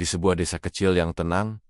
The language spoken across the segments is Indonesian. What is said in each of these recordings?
Di sebuah desa kecil yang tenang,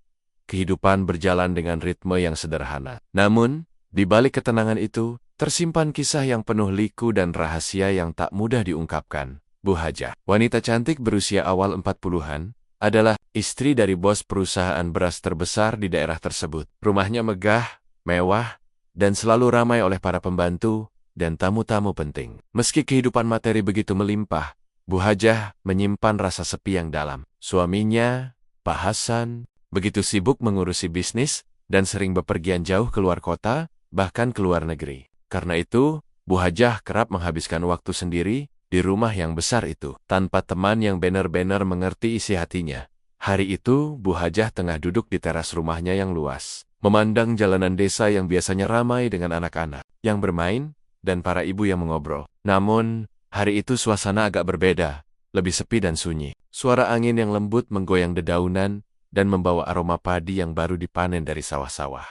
kehidupan berjalan dengan ritme yang sederhana. Namun, di balik ketenangan itu, tersimpan kisah yang penuh liku dan rahasia yang tak mudah diungkapkan. Bu Hajah, wanita cantik berusia awal 40-an, adalah istri dari bos perusahaan beras terbesar di daerah tersebut. Rumahnya megah, mewah, dan selalu ramai oleh para pembantu dan tamu-tamu penting. Meski kehidupan materi begitu melimpah, Bu Hajah menyimpan rasa sepi yang dalam. Suaminya, Pak Hasan, begitu sibuk mengurusi bisnis dan sering bepergian jauh keluar kota, bahkan ke luar negeri. Karena itu, Bu Hajah kerap menghabiskan waktu sendiri di rumah yang besar itu, tanpa teman yang benar-benar mengerti isi hatinya. Hari itu, Bu Hajah tengah duduk di teras rumahnya yang luas, memandang jalanan desa yang biasanya ramai dengan anak-anak yang bermain dan para ibu yang mengobrol. Namun, hari itu suasana agak berbeda, lebih sepi dan sunyi. Suara angin yang lembut menggoyang dedaunan dan membawa aroma padi yang baru dipanen dari sawah-sawah.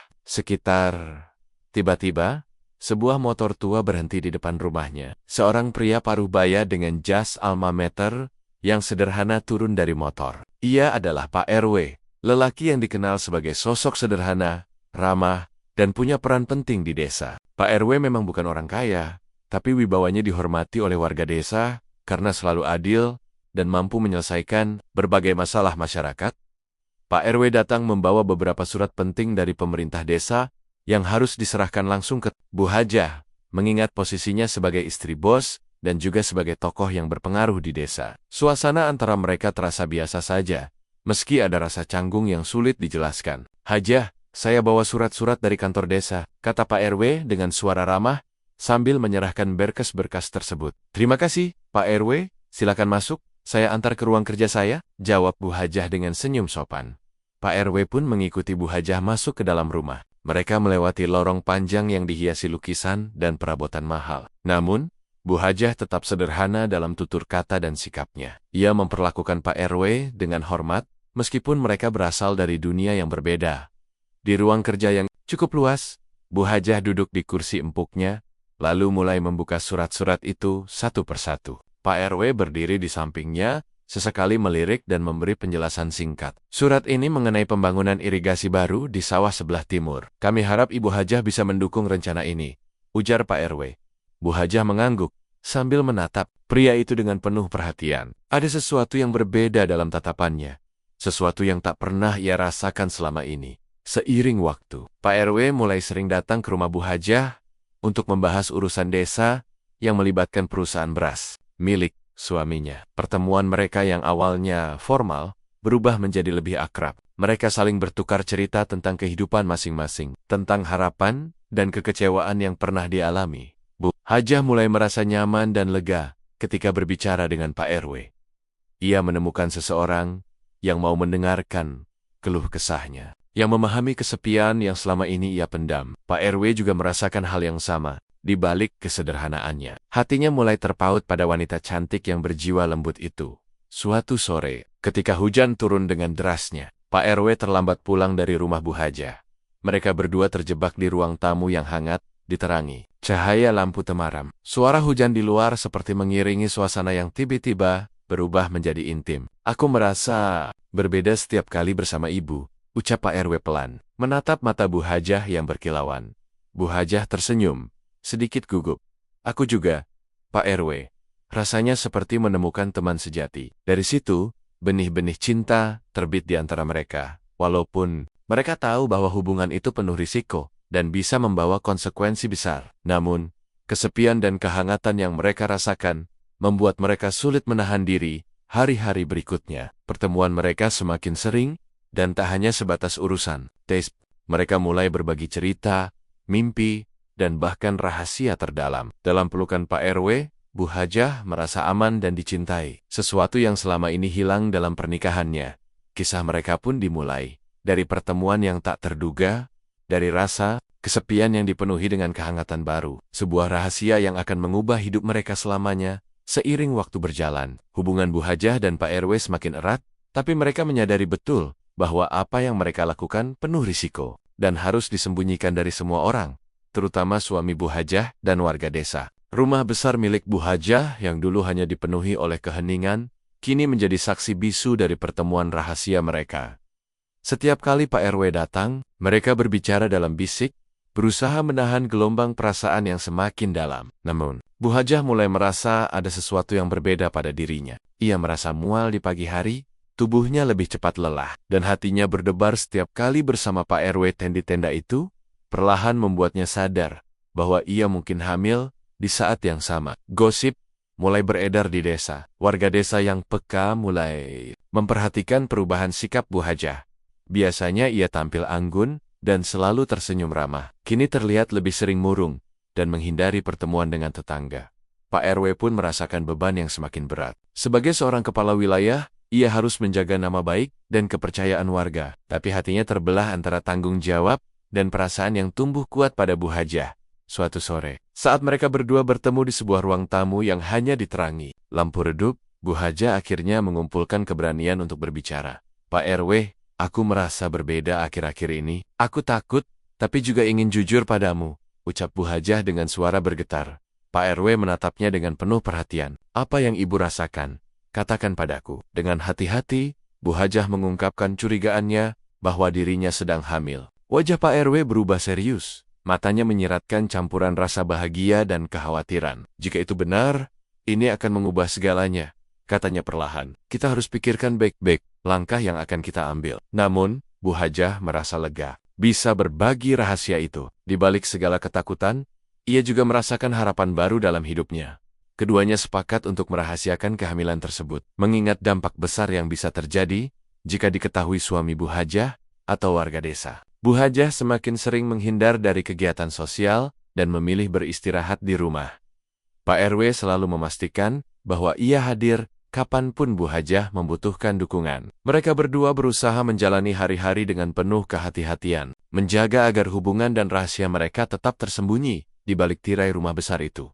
Tiba-tiba, sebuah motor tua berhenti di depan rumahnya. Seorang pria paruh baya dengan jas alma mater yang sederhana turun dari motor. Ia adalah Pak RW, lelaki yang dikenal sebagai sosok sederhana, ramah, dan punya peran penting di desa. Pak RW memang bukan orang kaya, tapi wibawanya dihormati oleh warga desa karena selalu adil dan mampu menyelesaikan berbagai masalah masyarakat. Pak RW datang membawa beberapa surat penting dari pemerintah desa yang harus diserahkan langsung ke Bu Hajah, mengingat posisinya sebagai istri bos dan juga sebagai tokoh yang berpengaruh di desa. Suasana antara mereka terasa biasa saja, meski ada rasa canggung yang sulit dijelaskan. "Hajah, saya bawa surat-surat dari kantor desa," kata Pak RW dengan suara ramah sambil menyerahkan berkas-berkas tersebut. "Terima kasih, Pak RW, silakan masuk. Saya antar ke ruang kerja saya," jawab Bu Hajah dengan senyum sopan. Pak RW pun mengikuti Bu Hajah masuk ke dalam rumah. Mereka melewati lorong panjang yang dihiasi lukisan dan perabotan mahal. Namun, Bu Hajah tetap sederhana dalam tutur kata dan sikapnya. Ia memperlakukan Pak RW dengan hormat, meskipun mereka berasal dari dunia yang berbeda. Di ruang kerja yang cukup luas, Bu Hajah duduk di kursi empuknya, lalu mulai membuka surat-surat itu satu persatu. Pak RW berdiri di sampingnya, sesekali melirik dan memberi penjelasan singkat. "Surat ini mengenai pembangunan irigasi baru di sawah sebelah timur. Kami harap Ibu Hajah bisa mendukung rencana ini," ujar Pak RW. Bu Hajah mengangguk sambil menatap pria itu dengan penuh perhatian. Ada sesuatu yang berbeda dalam tatapannya, sesuatu yang tak pernah ia rasakan selama ini. Seiring waktu, Pak RW mulai sering datang ke rumah Bu Hajah untuk membahas urusan desa yang melibatkan perusahaan beras milik suaminya. Pertemuan mereka yang awalnya formal berubah menjadi lebih akrab. Mereka saling bertukar cerita tentang kehidupan masing-masing, tentang harapan dan kekecewaan yang pernah dialami. Bu Hajah mulai merasa nyaman dan lega ketika berbicara dengan Pak RW. Ia menemukan seseorang yang mau mendengarkan keluh kesahnya, yang memahami kesepian yang selama ini ia pendam. Pak RW juga merasakan hal yang sama. Di balik kesederhanaannya, hatinya mulai terpaut pada wanita cantik yang berjiwa lembut itu. Suatu sore, ketika hujan turun dengan derasnya, Pak RW terlambat pulang dari rumah Bu Hajah. Mereka berdua terjebak di ruang tamu yang hangat, diterangi cahaya lampu temaram. Suara hujan di luar seperti mengiringi suasana yang tiba-tiba berubah menjadi intim. "Aku merasa berbeda setiap kali bersama ibu," ucap Pak RW pelan, menatap mata Bu Hajah yang berkilauan. Bu Hajah tersenyum, sedikit gugup. "Aku juga, Pak RW." Rasanya seperti menemukan teman sejati. Dari situ, benih-benih cinta terbit di antara mereka. Walaupun mereka tahu bahwa hubungan itu penuh risiko dan bisa membawa konsekuensi besar. Namun, kesepian dan kehangatan yang mereka rasakan membuat mereka sulit menahan diri hari-hari berikutnya. Pertemuan mereka semakin sering dan tak hanya sebatas urusan tes. Mereka mulai berbagi cerita, mimpi, dan bahkan rahasia terdalam. Dalam pelukan Pak RW, Bu Hajah merasa aman dan dicintai. Sesuatu yang selama ini hilang dalam pernikahannya. Kisah mereka pun dimulai dari pertemuan yang tak terduga, dari rasa kesepian yang dipenuhi dengan kehangatan baru. Sebuah rahasia yang akan mengubah hidup mereka selamanya. Seiring waktu berjalan, hubungan Bu Hajah dan Pak RW semakin erat, tapi mereka menyadari betul bahwa apa yang mereka lakukan penuh risiko dan harus disembunyikan dari semua orang, terutama suami Bu Hajah dan warga desa. Rumah besar milik Bu Hajah yang dulu hanya dipenuhi oleh keheningan, kini menjadi saksi bisu dari pertemuan rahasia mereka. Setiap kali Pak RW datang, mereka berbicara dalam bisik, berusaha menahan gelombang perasaan yang semakin dalam. Namun, Bu Hajah mulai merasa ada sesuatu yang berbeda pada dirinya. Ia merasa mual di pagi hari, tubuhnya lebih cepat lelah, dan hatinya berdebar setiap kali bersama Pak RW di tenda itu, perlahan membuatnya sadar bahwa ia mungkin hamil di saat yang sama. Gosip mulai beredar di desa. Warga desa yang peka mulai memperhatikan perubahan sikap Bu Hajah. Biasanya ia tampil anggun dan selalu tersenyum ramah. Kini terlihat lebih sering murung dan menghindari pertemuan dengan tetangga. Pak RW pun merasakan beban yang semakin berat. Sebagai seorang kepala wilayah, ia harus menjaga nama baik dan kepercayaan warga. Tapi hatinya terbelah antara tanggung jawab dan perasaan yang tumbuh kuat pada Bu Hajah. Suatu sore, saat mereka berdua bertemu di sebuah ruang tamu yang hanya diterangi lampu redup, Bu Hajah akhirnya mengumpulkan keberanian untuk berbicara. Pak RW, aku merasa berbeda akhir-akhir ini. Aku takut, tapi juga ingin jujur padamu, ucap Bu Hajah dengan suara bergetar. Pak RW menatapnya dengan penuh perhatian. Apa yang ibu rasakan? Katakan padaku. Dengan hati-hati, Bu Hajah mengungkapkan curigaannya bahwa dirinya sedang hamil. Wajah Pak RW berubah serius. Matanya menyiratkan campuran rasa bahagia dan kekhawatiran. Jika itu benar, ini akan mengubah segalanya, katanya perlahan. Kita harus pikirkan baik-baik langkah yang akan kita ambil. Namun, Bu Hajah merasa lega. Bisa berbagi rahasia itu. Di balik segala ketakutan, ia juga merasakan harapan baru dalam hidupnya. Keduanya sepakat untuk merahasiakan kehamilan tersebut, mengingat dampak besar yang bisa terjadi jika diketahui suami Bu Hajah atau warga desa. Bu Hajah semakin sering menghindar dari kegiatan sosial dan memilih beristirahat di rumah. Pak RW selalu memastikan bahwa ia hadir kapanpun Bu Hajah membutuhkan dukungan. Mereka berdua berusaha menjalani hari-hari dengan penuh kehati-hatian, menjaga agar hubungan dan rahasia mereka tetap tersembunyi di balik tirai rumah besar itu.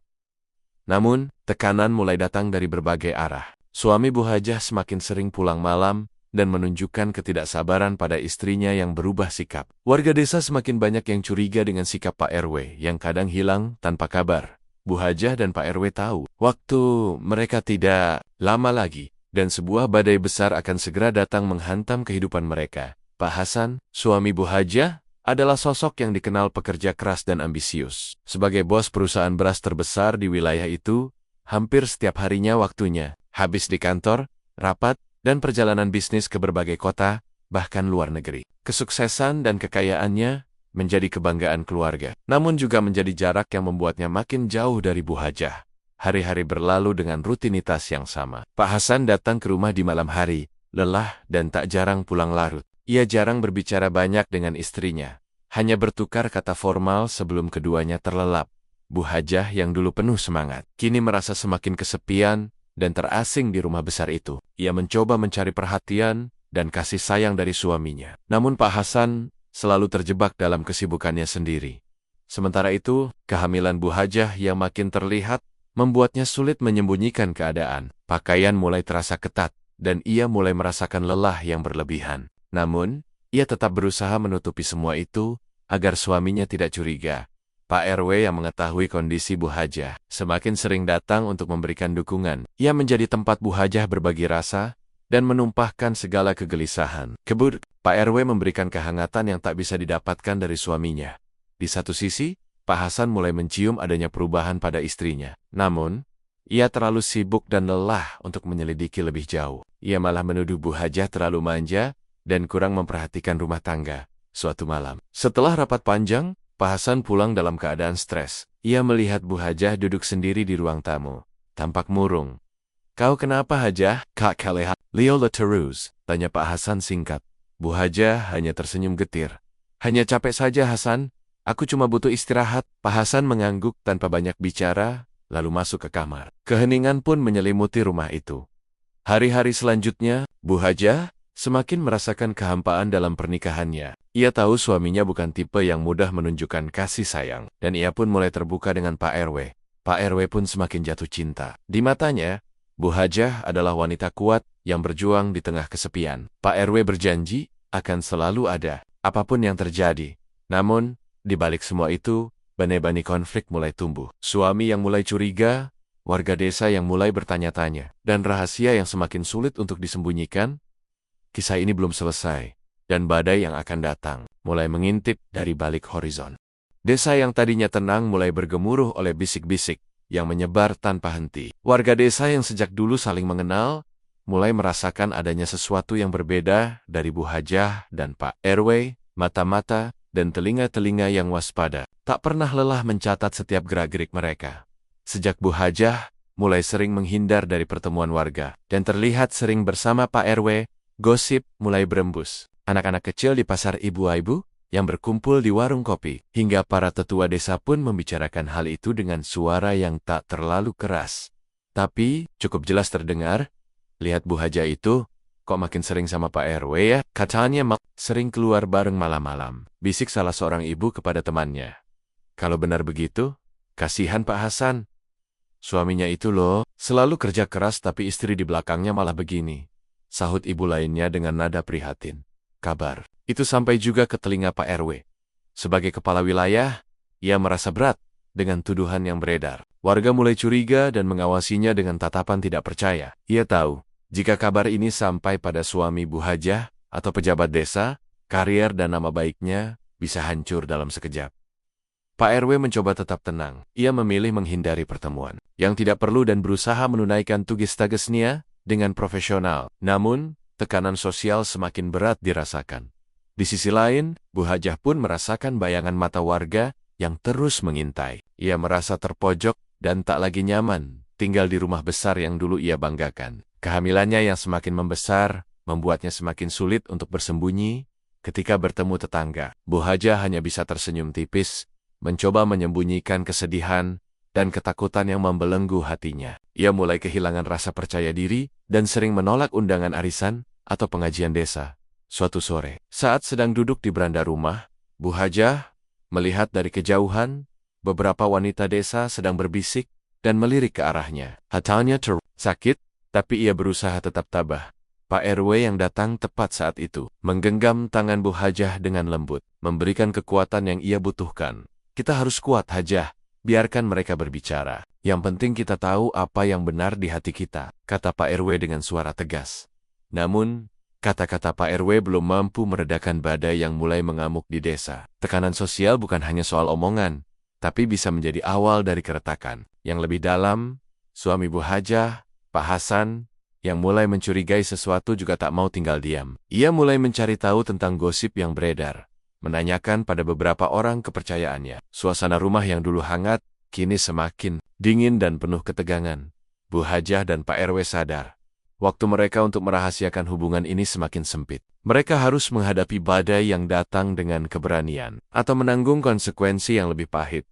Namun, tekanan mulai datang dari berbagai arah. Suami Bu Hajah semakin sering pulang malam dan menunjukkan ketidaksabaran pada istrinya yang berubah sikap. Warga desa semakin banyak yang curiga dengan sikap Pak RW yang kadang hilang tanpa kabar. Bu Hajah dan Pak RW tahu, waktu mereka tidak lama lagi, dan sebuah badai besar akan segera datang menghantam kehidupan mereka. Pak Hasan, suami Bu Hajah, adalah sosok yang dikenal pekerja keras dan ambisius. Sebagai bos perusahaan beras terbesar di wilayah itu, hampir setiap harinya waktunya habis di kantor, rapat, dan perjalanan bisnis ke berbagai kota, bahkan luar negeri. Kesuksesan dan kekayaannya menjadi kebanggaan keluarga, namun juga menjadi jarak yang membuatnya makin jauh dari Bu Hajah. Hari-hari berlalu dengan rutinitas yang sama. Pak Hasan datang ke rumah di malam hari, lelah dan tak jarang pulang larut. Ia jarang berbicara banyak dengan istrinya, hanya bertukar kata formal sebelum keduanya terlelap. Bu Hajah yang dulu penuh semangat, kini merasa semakin kesepian dan terasing di rumah besar itu. Ia mencoba mencari perhatian dan kasih sayang dari suaminya. Namun Pak Hasan selalu terjebak dalam kesibukannya sendiri. Sementara itu, kehamilan Bu Hajah yang makin terlihat membuatnya sulit menyembunyikan keadaan. Pakaian mulai terasa ketat, dan ia mulai merasakan lelah yang berlebihan. Namun, ia tetap berusaha menutupi semua itu agar suaminya tidak curiga. Pak RW yang mengetahui kondisi Bu Hajah semakin sering datang untuk memberikan dukungan. Ia menjadi tempat Bu Hajah berbagi rasa dan menumpahkan segala kegelisahan. Pak RW memberikan kehangatan yang tak bisa didapatkan dari suaminya. Di satu sisi, Pak Hasan mulai mencium adanya perubahan pada istrinya. Namun, ia terlalu sibuk dan lelah untuk menyelidiki lebih jauh. Ia malah menuduh Bu Hajah terlalu manja dan kurang memperhatikan rumah tangga. Suatu malam, setelah rapat panjang, Pak Hasan pulang dalam keadaan stres. Ia melihat Bu Hajah duduk sendiri di ruang tamu, tampak murung. Kau kenapa Hajah? Kak Kaleha. Leola terus, tanya Pak Hasan singkat. Bu Hajah hanya tersenyum getir. Hanya capek saja Hasan, aku cuma butuh istirahat. Pak Hasan mengangguk tanpa banyak bicara, lalu masuk ke kamar. Keheningan pun menyelimuti rumah itu. Hari-hari selanjutnya, Bu Hajah semakin merasakan kehampaan dalam pernikahannya. Ia tahu suaminya bukan tipe yang mudah menunjukkan kasih sayang, dan ia pun mulai terbuka dengan Pak RW. Pak RW pun semakin jatuh cinta. Di matanya, Bu Hajah adalah wanita kuat yang berjuang di tengah kesepian. Pak RW berjanji akan selalu ada, apapun yang terjadi. Namun, di balik semua itu, benih-benih konflik mulai tumbuh. Suami yang mulai curiga, warga desa yang mulai bertanya-tanya, dan rahasia yang semakin sulit untuk disembunyikan. Kisah ini belum selesai, dan badai yang akan datang mulai mengintip dari balik horizon. Desa yang tadinya tenang mulai bergemuruh oleh bisik-bisik yang menyebar tanpa henti. Warga desa yang sejak dulu saling mengenal mulai merasakan adanya sesuatu yang berbeda dari Bu Hajah dan Pak RW, mata-mata dan telinga-telinga yang waspada. Tak pernah lelah mencatat setiap gerak-gerik mereka. Sejak Bu Hajah mulai sering menghindar dari pertemuan warga dan terlihat sering bersama Pak RW, gosip mulai berembus. Anak-anak kecil di pasar ibu-ibu yang berkumpul di warung kopi, hingga para tetua desa pun membicarakan hal itu dengan suara yang tak terlalu keras. Tapi cukup jelas terdengar, lihat Bu Hajah itu, kok makin sering sama Pak RW ya? Katanya sering keluar bareng malam-malam, bisik salah seorang ibu kepada temannya. Kalau benar begitu, kasihan Pak Hasan. Suaminya itu loh, selalu kerja keras tapi istri di belakangnya malah begini. Sahut ibu lainnya dengan nada prihatin. Kabar itu sampai juga ke telinga Pak RW. Sebagai kepala wilayah, ia merasa berat dengan tuduhan yang beredar. Warga mulai curiga dan mengawasinya dengan tatapan tidak percaya. Ia tahu, jika kabar ini sampai pada suami Bu Hajah atau pejabat desa, karier dan nama baiknya bisa hancur dalam sekejap. Pak RW mencoba tetap tenang. Ia memilih menghindari pertemuan yang tidak perlu dan berusaha menunaikan tugas-tugasnya dengan profesional. Namun, tekanan sosial semakin berat dirasakan. Di sisi lain, Bu Hajah pun merasakan bayangan mata warga yang terus mengintai. Ia merasa terpojok dan tak lagi nyaman tinggal di rumah besar yang dulu ia banggakan. Kehamilannya yang semakin membesar membuatnya semakin sulit untuk bersembunyi. Ketika bertemu tetangga, Bu Hajah hanya bisa tersenyum tipis, mencoba menyembunyikan kesedihan dan ketakutan yang membelenggu hatinya. Ia mulai kehilangan rasa percaya diri dan sering menolak undangan arisan atau pengajian desa. Suatu sore, saat sedang duduk di beranda rumah, Bu Hajah melihat dari kejauhan beberapa wanita desa sedang berbisik dan melirik ke arahnya. Hatanya sakit, tapi ia berusaha tetap tabah. Pak RW yang datang tepat saat itu menggenggam tangan Bu Hajah dengan lembut, memberikan kekuatan yang ia butuhkan. Kita harus kuat, Hajah. Biarkan mereka berbicara. Yang penting kita tahu apa yang benar di hati kita, kata Pak RW dengan suara tegas. Namun, kata-kata Pak RW belum mampu meredakan badai yang mulai mengamuk di desa. Tekanan sosial bukan hanya soal omongan, tapi bisa menjadi awal dari keretakan. Yang lebih dalam, suami Bu Hajah, Pak Hasan, yang mulai mencurigai sesuatu juga tak mau tinggal diam. Ia mulai mencari tahu tentang gosip yang beredar, menanyakan pada beberapa orang kepercayaannya. Suasana rumah yang dulu hangat, kini semakin dingin dan penuh ketegangan. Bu Hajah dan Pak RW sadar, waktu mereka untuk merahasiakan hubungan ini semakin sempit. Mereka harus menghadapi badai yang datang dengan keberanian, atau menanggung konsekuensi yang lebih pahit.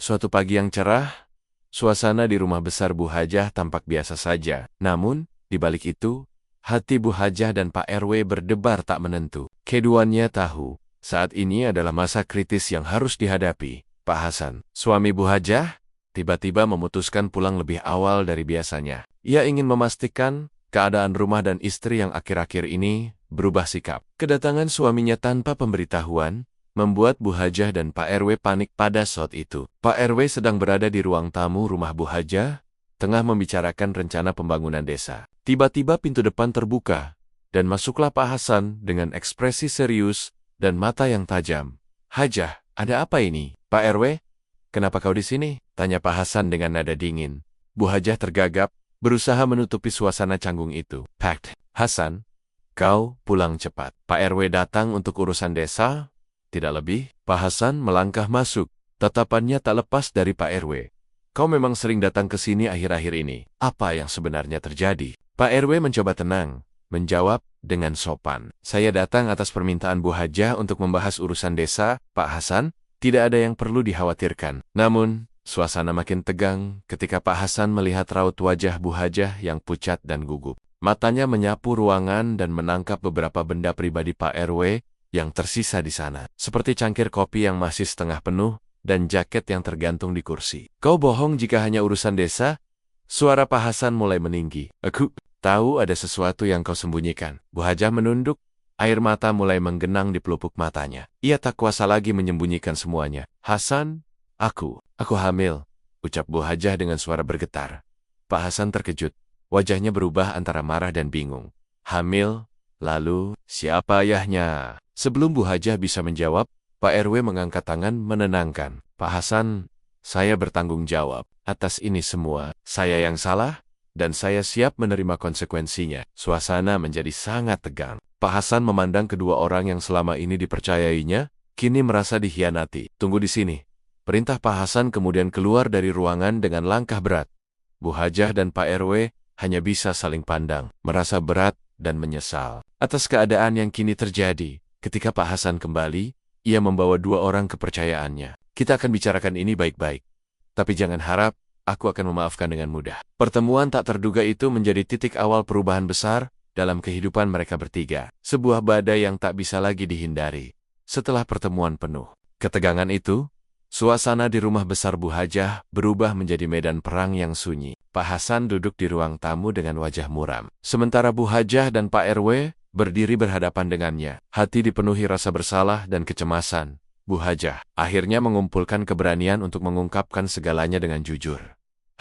Suatu pagi yang cerah, suasana di rumah besar Bu Hajah tampak biasa saja. Namun, di balik itu, hati Bu Hajah dan Pak RW berdebar tak menentu. Keduanya tahu, saat ini adalah masa kritis yang harus dihadapi. Pak Hasan, suami Bu Hajah, tiba-tiba memutuskan pulang lebih awal dari biasanya. Ia ingin memastikan keadaan rumah dan istri yang akhir-akhir ini berubah sikap. Kedatangan suaminya tanpa pemberitahuan membuat Bu Hajah dan Pak RW panik pada saat itu. Pak RW sedang berada di ruang tamu rumah Bu Hajah, tengah membicarakan rencana pembangunan desa. Tiba-tiba pintu depan terbuka, dan masuklah Pak Hasan dengan ekspresi serius dan mata yang tajam. Hajah, ada apa ini? Pak RW, kenapa kau di sini? Tanya Pak Hasan dengan nada dingin. Bu Hajah tergagap, berusaha menutupi suasana canggung itu. Pak Hasan, kau pulang cepat. Pak RW datang untuk urusan desa? Tidak lebih. Pak Hasan melangkah masuk. Tatapannya tak lepas dari Pak RW. Kau memang sering datang ke sini akhir-akhir ini. Apa yang sebenarnya terjadi? Pak RW mencoba tenang, menjawab dengan sopan. Saya datang atas permintaan Bu Hajah untuk membahas urusan desa, Pak Hasan. Tidak ada yang perlu dikhawatirkan. Namun, suasana makin tegang ketika Pak Hasan melihat raut wajah Bu Hajah yang pucat dan gugup. Matanya menyapu ruangan dan menangkap beberapa benda pribadi Pak RW yang tersisa di sana. Seperti cangkir kopi yang masih setengah penuh dan jaket yang tergantung di kursi. Kau bohong jika hanya urusan desa? Suara Pak Hasan mulai meninggi. Aku tahu ada sesuatu yang kau sembunyikan. Bu Hajah menunduk. Air mata mulai menggenang di pelupuk matanya. Ia tak kuasa lagi menyembunyikan semuanya. Hasan, aku hamil. ucap Bu Hajah dengan suara bergetar. Pak Hasan terkejut. Wajahnya berubah antara marah dan bingung. Hamil? Lalu, siapa ayahnya? Sebelum Bu Hajah bisa menjawab, Pak RW mengangkat tangan menenangkan. Pak Hasan, saya bertanggung jawab atas ini semua. Saya yang salah, dan saya siap menerima konsekuensinya. Suasana menjadi sangat tegang. Pak Hasan memandang kedua orang yang selama ini dipercayainya, kini merasa dikhianati. Tunggu di sini. Perintah Pak Hasan kemudian keluar dari ruangan dengan langkah berat. Bu Hajah dan Pak RW hanya bisa saling pandang, merasa berat dan menyesal atas keadaan yang kini terjadi. Ketika Pak Hasan kembali, ia membawa dua orang kepercayaannya. Kita akan bicarakan ini baik-baik. Tapi jangan harap aku akan memaafkan dengan mudah. Pertemuan tak terduga itu menjadi titik awal perubahan besar dalam kehidupan mereka bertiga. Sebuah badai yang tak bisa lagi dihindari. Setelah pertemuan penuh ketegangan itu, suasana di rumah besar Bu Hajah berubah menjadi medan perang yang sunyi. Pak Hasan duduk di ruang tamu dengan wajah muram. Sementara Bu Hajah dan Pak RW berdiri berhadapan dengannya. Hati dipenuhi rasa bersalah dan kecemasan. Bu Hajah akhirnya mengumpulkan keberanian untuk mengungkapkan segalanya dengan jujur.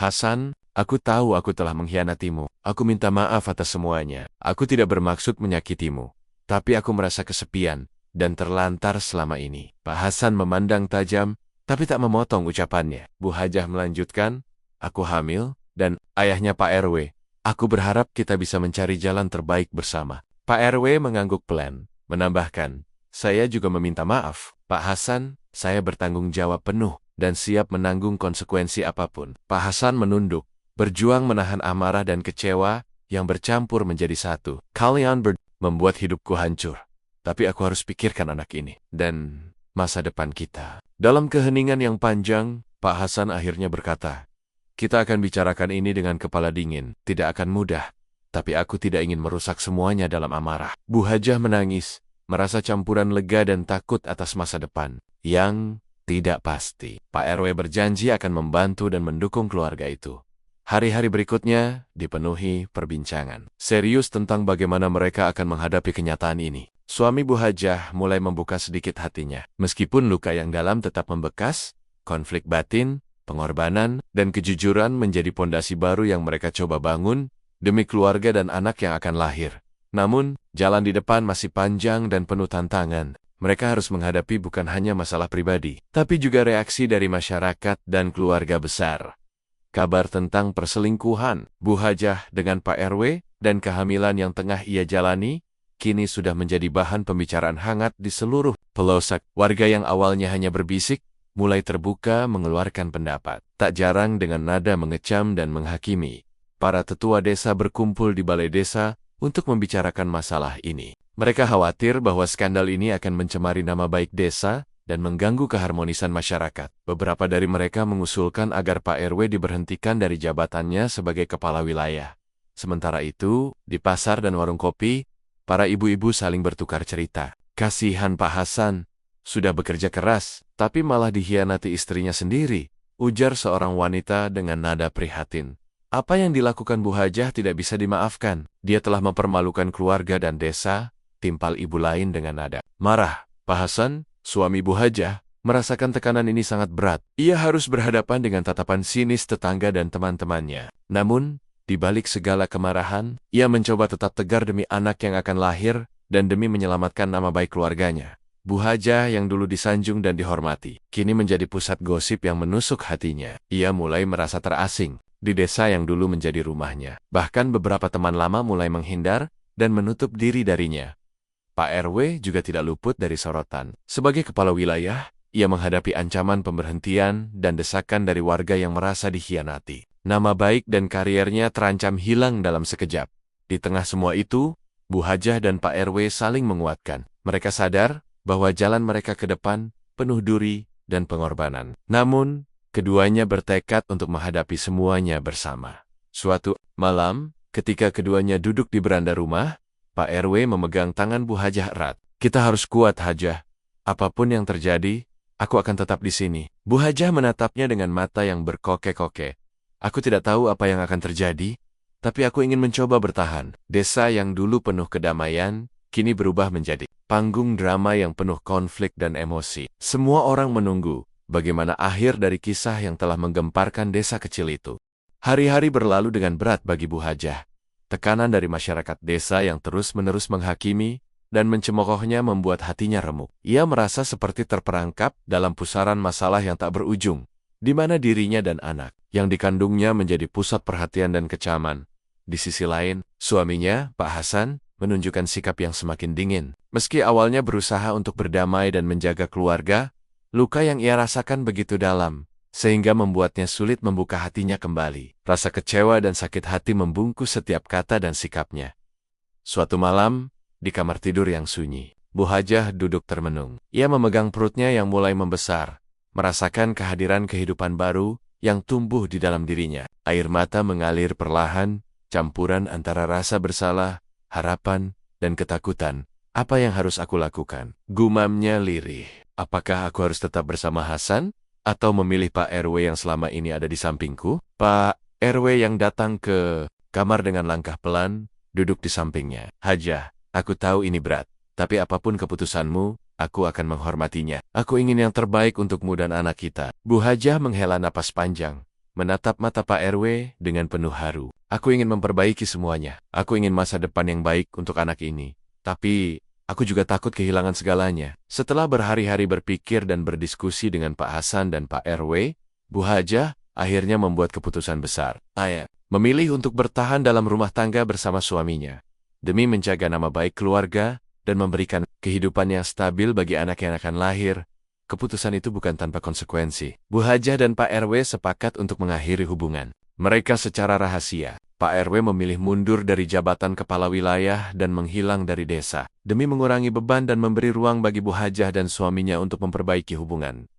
Hasan, aku tahu aku telah mengkhianatimu. Aku minta maaf atas semuanya. Aku tidak bermaksud menyakitimu. Tapi aku merasa kesepian dan terlantar selama ini. Pak Hasan memandang tajam, tapi tak memotong ucapannya. Bu Hajah melanjutkan, aku hamil, dan ayahnya Pak RW. Aku berharap kita bisa mencari jalan terbaik bersama. Pak RW mengangguk pelan, menambahkan, saya juga meminta maaf. Pak Hasan, saya bertanggung jawab penuh dan siap menanggung konsekuensi apapun. Pak Hasan menunduk, berjuang menahan amarah dan kecewa yang bercampur menjadi satu. Kalian membuat hidupku hancur. Tapi aku harus pikirkan anak ini dan masa depan kita. Dalam keheningan yang panjang, Pak Hasan akhirnya berkata, kita akan bicarakan ini dengan kepala dingin. Tidak akan mudah, tapi aku tidak ingin merusak semuanya dalam amarah. Bu Hajah menangis, merasa campuran lega dan takut atas masa depan yang tidak pasti. Pak RW berjanji akan membantu dan mendukung keluarga itu. Hari-hari berikutnya dipenuhi perbincangan serius tentang bagaimana mereka akan menghadapi kenyataan ini. Suami Bu Hajah mulai membuka sedikit hatinya. Meskipun luka yang dalam tetap membekas, konflik batin, pengorbanan, dan kejujuran menjadi pondasi baru yang mereka coba bangun demi keluarga dan anak yang akan lahir. Namun, jalan di depan masih panjang dan penuh tantangan. Mereka harus menghadapi bukan hanya masalah pribadi, tapi juga reaksi dari masyarakat dan keluarga besar. Kabar tentang perselingkuhan Bu Hajah dengan Pak RW dan kehamilan yang tengah ia jalani, kini sudah menjadi bahan pembicaraan hangat di seluruh pelosok. Warga yang awalnya hanya berbisik, mulai terbuka mengeluarkan pendapat. Tak jarang dengan nada mengecam dan menghakimi. Para tetua desa berkumpul di balai desa untuk membicarakan masalah ini. Mereka khawatir bahwa skandal ini akan mencemari nama baik desa dan mengganggu keharmonisan masyarakat. Beberapa dari mereka mengusulkan agar Pak RW diberhentikan dari jabatannya sebagai kepala wilayah. Sementara itu, di pasar dan warung kopi, para ibu-ibu saling bertukar cerita. Kasihan Pak Hasan, sudah bekerja keras, tapi malah dikhianati istrinya sendiri, ujar seorang wanita dengan nada prihatin. Apa yang dilakukan Bu Hajah tidak bisa dimaafkan. Dia telah mempermalukan keluarga dan desa, timpal ibu lain dengan nada marah. Pak Hasan, suami Bu Hajah, merasakan tekanan ini sangat berat. Ia harus berhadapan dengan tatapan sinis tetangga dan teman-temannya. Namun, di balik segala kemarahan, ia mencoba tetap tegar demi anak yang akan lahir dan demi menyelamatkan nama baik keluarganya. Bu Hajah yang dulu disanjung dan dihormati, kini menjadi pusat gosip yang menusuk hatinya. Ia mulai merasa terasing di desa yang dulu menjadi rumahnya. Bahkan beberapa teman lama mulai menghindar dan menutup diri darinya. Pak RW juga tidak luput dari sorotan. Sebagai kepala wilayah, ia menghadapi ancaman pemberhentian dan desakan dari warga yang merasa dikhianati. Nama baik dan kariernya terancam hilang dalam sekejap. Di tengah semua itu, Bu Hajah dan Pak RW saling menguatkan. Mereka sadar bahwa jalan mereka ke depan penuh duri dan pengorbanan. Namun, keduanya bertekad untuk menghadapi semuanya bersama. Suatu malam, ketika keduanya duduk di beranda rumah, Pak RW memegang tangan Bu Hajah erat. Kita harus kuat, Hajah. Apapun yang terjadi, aku akan tetap di sini. Bu Hajah menatapnya dengan mata yang berkoke-koke. Aku tidak tahu apa yang akan terjadi, tapi aku ingin mencoba bertahan. Desa yang dulu penuh kedamaian, kini berubah menjadi panggung drama yang penuh konflik dan emosi. Semua orang menunggu bagaimana akhir dari kisah yang telah menggemparkan desa kecil itu. Hari-hari berlalu dengan berat bagi Bu Hajah. Tekanan dari masyarakat desa yang terus-menerus menghakimi dan mencemoohnya membuat hatinya remuk. Ia merasa seperti terperangkap dalam pusaran masalah yang tak berujung, di mana dirinya dan anak yang dikandungnya menjadi pusat perhatian dan kecaman. Di sisi lain, suaminya, Pak Hasan, menunjukkan sikap yang semakin dingin. Meski awalnya berusaha untuk berdamai dan menjaga keluarga, luka yang ia rasakan begitu dalam, sehingga membuatnya sulit membuka hatinya kembali. Rasa kecewa dan sakit hati membungkus setiap kata dan sikapnya. Suatu malam, di kamar tidur yang sunyi, Bu Hajah duduk termenung. Ia memegang perutnya yang mulai membesar, merasakan kehadiran kehidupan baru yang tumbuh di dalam dirinya. Air mata mengalir perlahan, campuran antara rasa bersalah, harapan, dan ketakutan. Apa yang harus aku lakukan? Gumamnya lirih. Apakah aku harus tetap bersama Hasan? Atau memilih Pak RW yang selama ini ada di sampingku? Pak RW yang datang ke kamar dengan langkah pelan, duduk di sampingnya. Hajah, aku tahu ini berat, tapi apapun keputusanmu, aku akan menghormatinya. Aku ingin yang terbaik untukmu dan anak kita. Bu Hajah menghela napas panjang, menatap mata Pak RW dengan penuh haru. Aku ingin memperbaiki semuanya. Aku ingin masa depan yang baik untuk anak ini. Tapi, aku juga takut kehilangan segalanya. Setelah berhari-hari berpikir dan berdiskusi dengan Pak Hasan dan Pak RW, Bu Hajah akhirnya membuat keputusan besar. Memilih untuk bertahan dalam rumah tangga bersama suaminya, demi menjaga nama baik keluarga dan memberikan kehidupan yang stabil bagi anak yang akan lahir. Keputusan itu bukan tanpa konsekuensi. Bu Hajah dan Pak RW sepakat untuk mengakhiri hubungan mereka secara rahasia. Pak RW memilih mundur dari jabatan kepala wilayah dan menghilang dari desa, demi mengurangi beban dan memberi ruang bagi Bu Hajah dan suaminya untuk memperbaiki hubungan.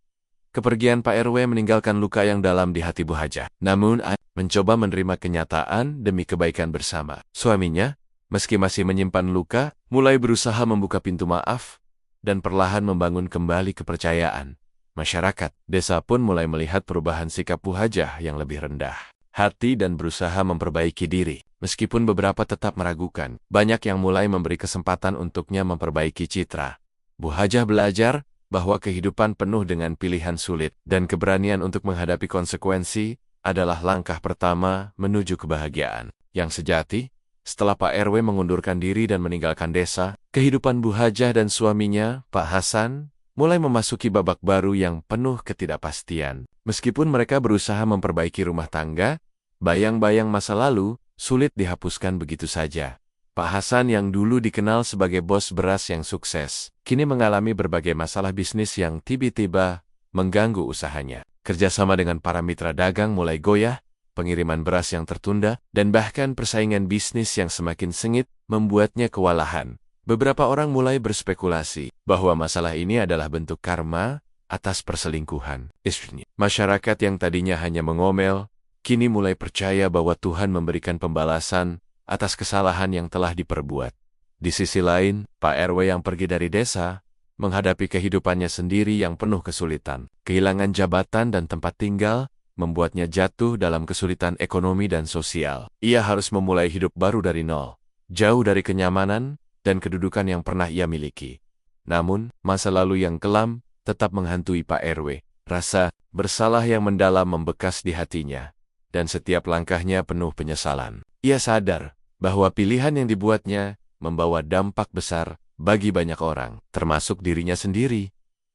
Kepergian Pak RW meninggalkan luka yang dalam di hati Bu Hajah. Namun, mencoba menerima kenyataan demi kebaikan bersama. Suaminya, meski masih menyimpan luka, mulai berusaha membuka pintu maaf dan perlahan membangun kembali kepercayaan. Masyarakat desa pun mulai melihat perubahan sikap Bu Hajah yang lebih rendah hati dan berusaha memperbaiki diri. Meskipun beberapa tetap meragukan, banyak yang mulai memberi kesempatan untuknya memperbaiki citra. Bu Hajah belajar bahwa kehidupan penuh dengan pilihan sulit dan keberanian untuk menghadapi konsekuensi adalah langkah pertama menuju kebahagiaan yang sejati. Setelah Pak RW mengundurkan diri dan meninggalkan desa, kehidupan Bu Hajah dan suaminya, Pak Hasan, mulai memasuki babak baru yang penuh ketidakpastian. Meskipun mereka berusaha memperbaiki rumah tangga, bayang-bayang masa lalu sulit dihapuskan begitu saja. Pak Hasan yang dulu dikenal sebagai bos beras yang sukses, kini mengalami berbagai masalah bisnis yang tiba-tiba mengganggu usahanya. Kerjasama dengan para mitra dagang mulai goyah, pengiriman beras yang tertunda, dan bahkan persaingan bisnis yang semakin sengit membuatnya kewalahan. Beberapa orang mulai berspekulasi bahwa masalah ini adalah bentuk karma atas perselingkuhan istrinya. Masyarakat yang tadinya hanya mengomel, kini mulai percaya bahwa Tuhan memberikan pembalasan atas kesalahan yang telah diperbuat. Di sisi lain, Pak RW yang pergi dari desa, menghadapi kehidupannya sendiri yang penuh kesulitan. Kehilangan jabatan dan tempat tinggal membuatnya jatuh dalam kesulitan ekonomi dan sosial. Ia harus memulai hidup baru dari nol, jauh dari kenyamanan dan kedudukan yang pernah ia miliki. Namun, masa lalu yang kelam tetap menghantui Pak RW. Rasa bersalah yang mendalam membekas di hatinya, dan setiap langkahnya penuh penyesalan. Ia sadar bahwa pilihan yang dibuatnya membawa dampak besar bagi banyak orang, termasuk dirinya sendiri.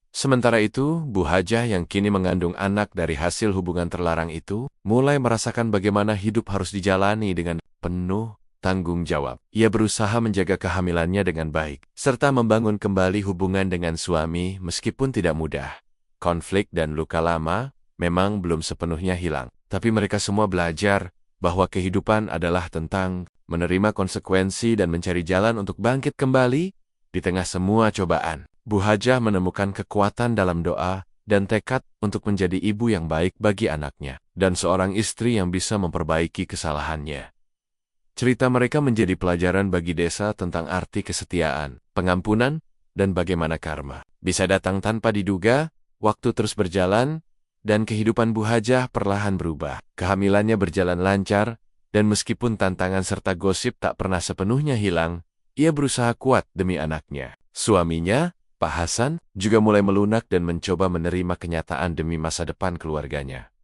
Sementara itu, Bu Hajah yang kini mengandung anak dari hasil hubungan terlarang itu, mulai merasakan bagaimana hidup harus dijalani dengan penuh tanggung jawab. Ia berusaha menjaga kehamilannya dengan baik, serta membangun kembali hubungan dengan suami meskipun tidak mudah. Konflik dan luka lama memang belum sepenuhnya hilang, tapi mereka semua belajar bahwa kehidupan adalah tentang menerima konsekuensi dan mencari jalan untuk bangkit kembali di tengah semua cobaan. Bu Hajah menemukan kekuatan dalam doa dan tekad untuk menjadi ibu yang baik bagi anaknya, dan seorang istri yang bisa memperbaiki kesalahannya. Cerita mereka menjadi pelajaran bagi desa tentang arti kesetiaan, pengampunan, dan bagaimana karma bisa datang tanpa diduga. Waktu terus berjalan, dan kehidupan Bu Hajah perlahan berubah. Kehamilannya berjalan lancar, dan meskipun tantangan serta gosip tak pernah sepenuhnya hilang, ia berusaha kuat demi anaknya. Suaminya, Pak Hasan juga mulai melunak dan mencoba menerima kenyataan demi masa depan keluarganya.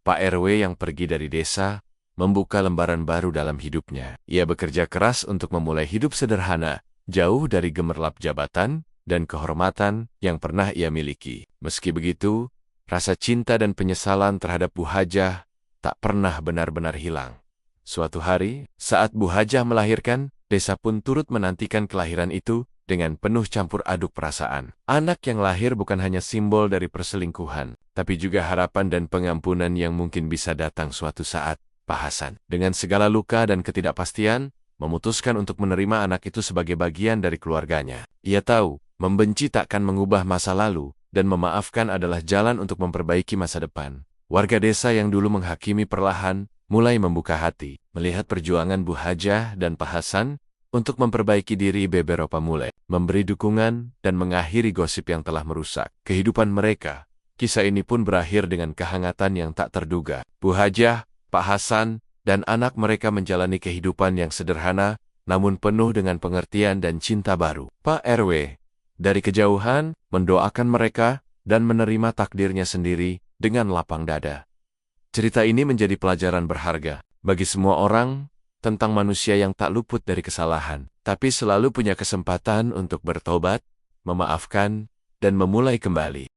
Pak RW yang pergi dari desa membuka lembaran baru dalam hidupnya. Ia bekerja keras untuk memulai hidup sederhana, jauh dari gemerlap jabatan dan kehormatan yang pernah ia miliki. Meski begitu, rasa cinta dan penyesalan terhadap Bu Hajah tak pernah benar-benar hilang. Suatu hari, saat Bu Hajah melahirkan, desa pun turut menantikan kelahiran itu dengan penuh campur aduk perasaan. Anak yang lahir bukan hanya simbol dari perselingkuhan, tapi juga harapan dan pengampunan yang mungkin bisa datang suatu saat. Pak Hasan, dengan segala luka dan ketidakpastian, memutuskan untuk menerima anak itu sebagai bagian dari keluarganya. Ia tahu, membenci takkan mengubah masa lalu, dan memaafkan adalah jalan untuk memperbaiki masa depan. Warga desa yang dulu menghakimi perlahan, mulai membuka hati, melihat perjuangan Bu Hajah dan Pak Hasan untuk memperbaiki diri beberapa mulai, memberi dukungan dan mengakhiri gosip yang telah merusak kehidupan mereka. Kisah ini pun berakhir dengan kehangatan yang tak terduga. Bu Hajah, Pak Hasan, dan anak mereka menjalani kehidupan yang sederhana, namun penuh dengan pengertian dan cinta baru. Pak RW, dari kejauhan, mendoakan mereka dan menerima takdirnya sendiri dengan lapang dada. Cerita ini menjadi pelajaran berharga bagi semua orang tentang manusia yang tak luput dari kesalahan, tapi selalu punya kesempatan untuk bertobat, memaafkan, dan memulai kembali.